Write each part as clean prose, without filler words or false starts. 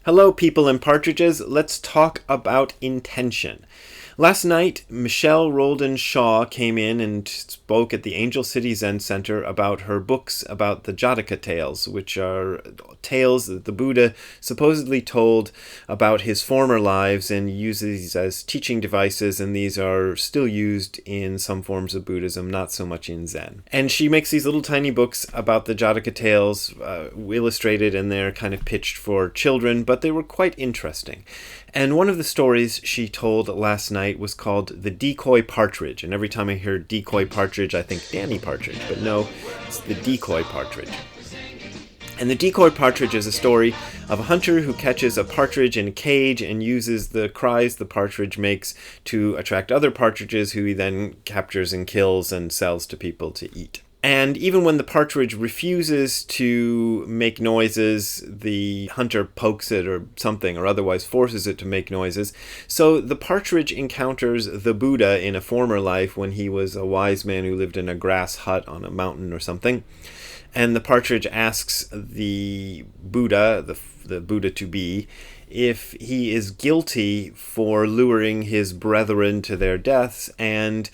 Hello, people and partridges. Let's talk about intention. Last night, Michelle Roldan Shaw came in and spoke at the Angel City Zen Center about her books about the Jataka tales, which are tales that the Buddha supposedly told about his former lives and uses these as teaching devices, and these are still used in some forms of Buddhism, not so much in Zen. And she makes these little tiny books about the Jataka tales, illustrated, and they're kind of pitched for children, but they were quite interesting. And one of the stories she told last night was called The Decoy Partridge. And every time I hear Decoy Partridge, I think Danny Partridge. But no, it's The Decoy Partridge. And The Decoy Partridge is a story of a hunter who catches a partridge in a cage and uses the cries the partridge makes to attract other partridges, who he then captures and kills and sells to people to eat. And even when the partridge refuses to make noises, the hunter pokes it or something, or otherwise forces it to make noises. So the partridge encounters the Buddha in a former life when he was a wise man who lived in a grass hut on a mountain or something. And the partridge asks the Buddha, the Buddha to be, if he is guilty for luring his brethren to their deaths, and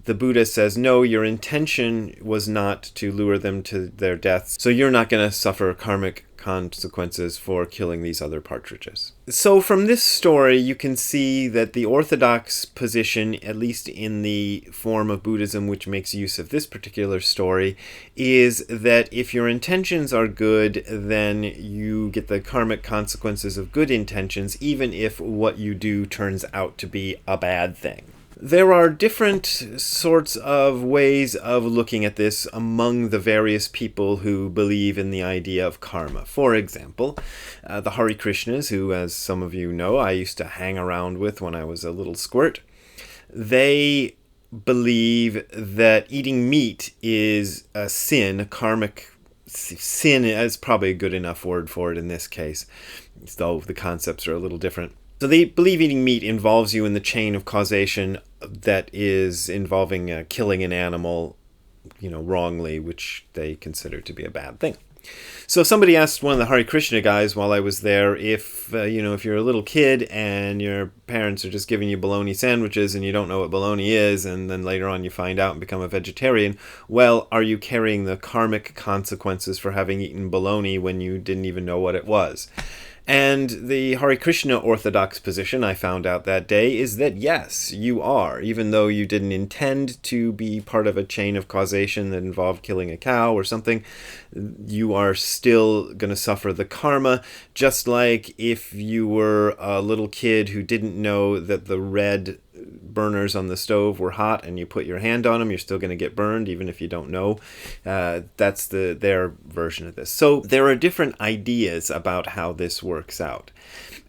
the Buddha says, no, your intention was not to lure them to their deaths, so you're not going to suffer karmic consequences for killing these other partridges. So from this story, you can see that the orthodox position, at least in the form of Buddhism which makes use of this particular story, is that if your intentions are good, then you get the karmic consequences of good intentions, even if what you do turns out to be a bad thing. There are different sorts of ways of looking at this among the various people who believe in the idea of karma. For example, the Hare Krishnas, who, as some of you know, I used to hang around with when I was a little squirt, they believe that eating meat is a sin, a karmic sin is probably a good enough word for it in this case, though the concepts are a little different. So they believe eating meat involves you in the chain of causation that is involving killing an animal, wrongly, which they consider to be a bad thing. So somebody asked one of the Hare Krishna guys while I was there if you're a little kid and your parents are just giving you bologna sandwiches and you don't know what bologna is, and then later on you find out and become a vegetarian, well, are you carrying the karmic consequences for having eaten bologna when you didn't even know what it was? And the Hare Krishna orthodox position, I found out that day, is that yes, you are. Even though you didn't intend to be part of a chain of causation that involved killing a cow or something, you are still going to suffer the karma, just like if you were a little kid who didn't know that the red burners on the stove were hot and you put your hand on them, you're still going to get burned even if you don't know. That's their version of this. So there are different ideas about how this works out.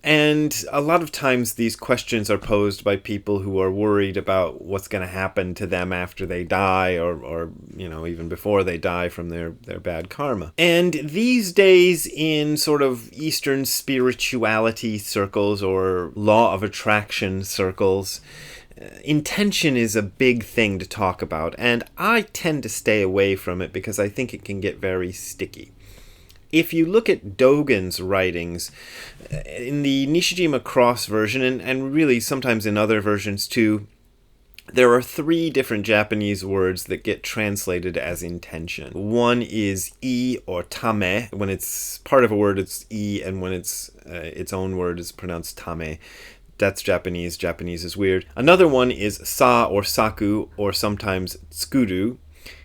And a lot of times these questions are posed by people who are worried about what's going to happen to them after they die, or even before they die from their bad karma. And these days in sort of Eastern spirituality circles or law of attraction circles, intention is a big thing to talk about, and I tend to stay away from it because I think it can get very sticky. If you look at Dogen's writings, in the Nishijima Cross version, and really sometimes in other versions too, there are 3 different Japanese words that get translated as intention. One is I or tame. When it's part of a word, it's I, and when it's its own word, it's pronounced tame. That's Japanese. Japanese is weird. Another one is sa or saku, or sometimes tsukuru.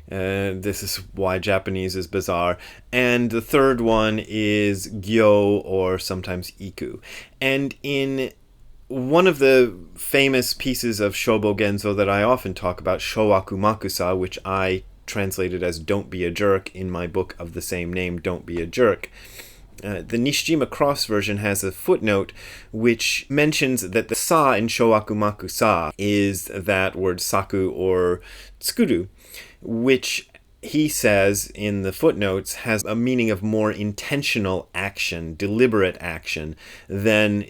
This is why Japanese is bizarre. And the third one is gyo, or sometimes iku. And in one of the famous pieces of Shobo Genzo that I often talk about, Showaku Makusa, which I translated as Don't Be a Jerk in my book of the same name, Don't Be a Jerk, the Nishijima Cross version has a footnote which mentions that the sa in Showaku Makusa is that word saku or tsukuru, which he says in the footnotes has a meaning of more intentional action, deliberate action, than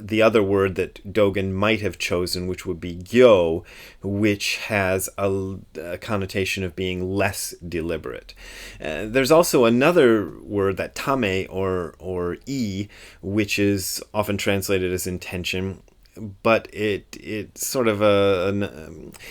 the other word that Dogen might have chosen, which would be gyo, which has a connotation of being less deliberate. There's also another word, that tame or I, which is often translated as intention, but it sort of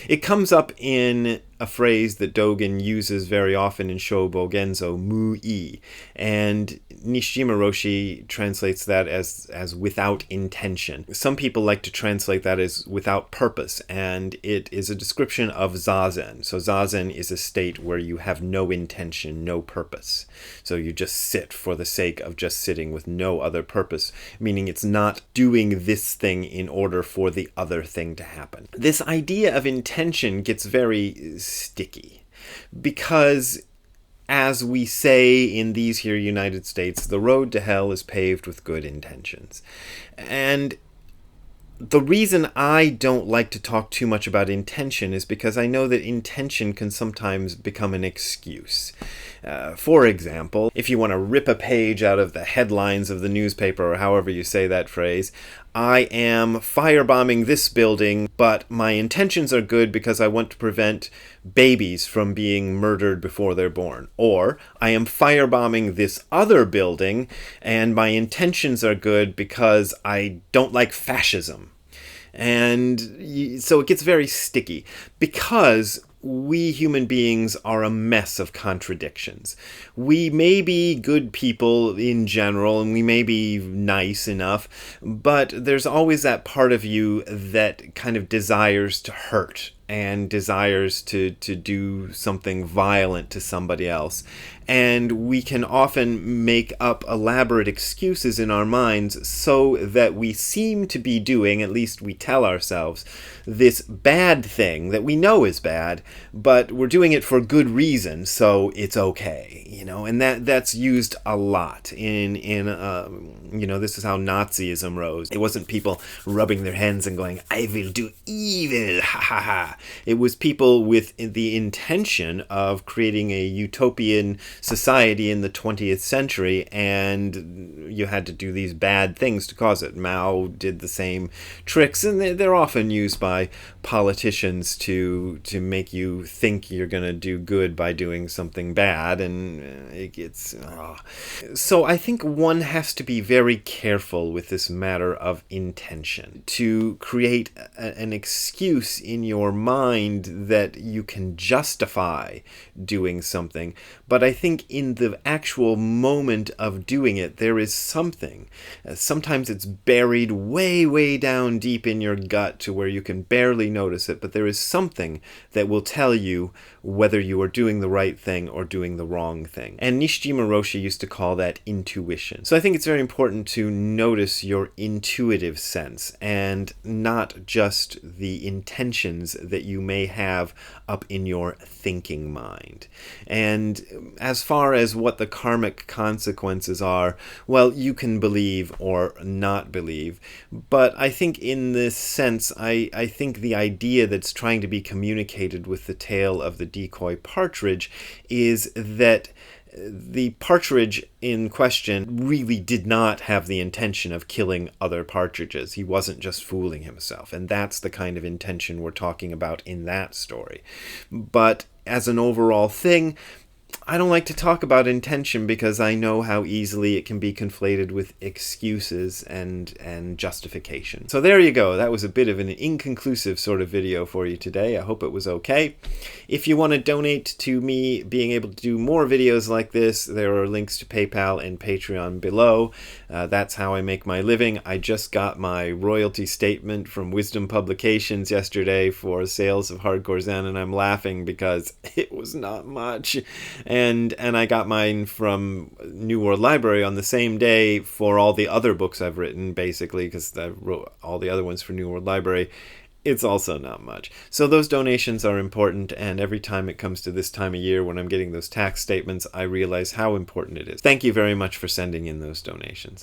it comes up in a phrase that Dogen uses very often in Shobo Genzo, mu-i, and Nishijima Roshi translates that as without intention. Some people like to translate that as without purpose, and it is a description of zazen. So zazen is a state where you have no intention, no purpose. So you just sit for the sake of just sitting with no other purpose, meaning it's not doing this thing in order for the other thing to happen. This idea of intention gets very sticky because, as we say in these here United States, the road to hell is paved with good intentions. And the reason I don't like to talk too much about intention is because I know that intention can sometimes become an excuse. For example, if you want to rip a page out of the headlines of the newspaper, or however you say that phrase, I am firebombing this building, but my intentions are good because I want to prevent babies from being murdered before they're born. Or, I am firebombing this other building, and my intentions are good because I don't like fascism. And so it gets very sticky because we human beings are a mess of contradictions. We may be good people in general, and we may be nice enough, but there's always that part of you that kind of desires to hurt and desires to do something violent to somebody else. And we can often make up elaborate excuses in our minds so that we seem to be doing, at least we tell ourselves, this bad thing that we know is bad, but we're doing it for good reason, so it's okay, and that's used a lot in this is how Nazism rose. It wasn't people rubbing their hands and going, I will do evil, ha ha ha. It was people with the intention of creating a utopian society in the 20th century, and you had to do these bad things to cause it. Mao did the same tricks, and they're often used by politicians to make you think you're going to do good by doing something bad, and it gets... So I think one has to be very careful with this matter of intention, to create an excuse in your mind that you can justify doing something. But I think in the actual moment of doing it, there is something. Sometimes it's buried way, way down deep in your gut to where you can barely notice it, but there is something that will tell you whether you are doing the right thing or doing the wrong thing. And Nishijima Roshi used to call that intuition. So I think it's very important to notice your intuitive sense and not just the intentions that you may have up in your thinking mind. And as far as what the karmic consequences are, well, you can believe or not believe. But I think in this sense, I think the idea that's trying to be communicated with the tale of the decoy partridge is that the partridge in question really did not have the intention of killing other partridges. He wasn't just fooling himself, and that's the kind of intention we're talking about in that story. But as an overall thing, I don't like to talk about intention because I know how easily it can be conflated with excuses and justification. So there you go. That was a bit of an inconclusive sort of video for you today. I hope it was okay. If you want to donate to me being able to do more videos like this, there are links to PayPal and Patreon below. That's how I make my living. I just got my royalty statement from Wisdom Publications yesterday for sales of Hardcore Zen, and I'm laughing because it was not much. And I got mine from New World Library on the same day for all the other books I've written, basically, because I wrote all the other ones for New World Library. It's also not much. So those donations are important, and every time it comes to this time of year when I'm getting those tax statements, I realize how important it is. Thank you very much for sending in those donations.